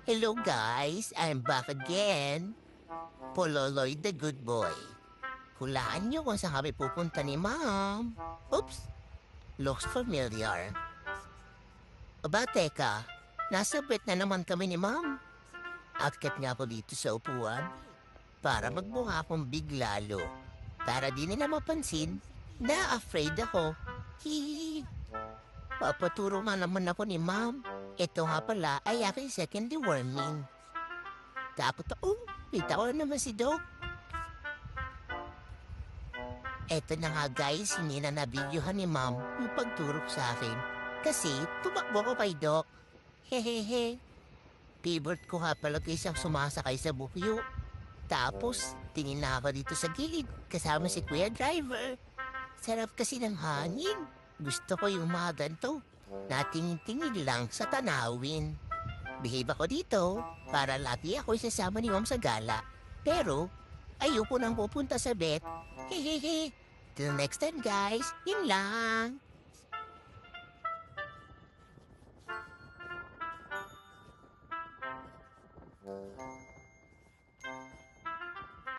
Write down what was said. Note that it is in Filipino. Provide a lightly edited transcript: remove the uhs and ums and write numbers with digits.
Hello guys, I'm back again. Pololoy the good boy. Hulaan niyo kung saan kami pupunta ni Mom. Oops, looks familiar. Aba teka, nasa bet na naman kami ni Mom. Akit nga po dito sa upuan para magmukha akong biglalo. Para di nila mapansin na afraid ako. Hihihi. Papaturo nga naman ako ni Mom. Ito nga pala ay aking second deworming. Tapos kita ko na naman si Doc. Eto na nga guys, hindi na nabidyohan ni Mom yung pagturok sa akin. Kasi tumakbo ko kay Doc. Hehehe. Favorite ko nga pala isang sumasakay sa bukyo. Tapos, tingin na ako dito sa gilid kasama si Kuya Driver. Sarap kasi ng hangin. Gusto ko yung mga ganito. Natingin-tingin lang sa tanawin. Behave ako dito para lagi ako isasama ni Mom sa gala. Pero, ayoko nang pupunta sa bet. Hehehe. Till next time guys, yun lang.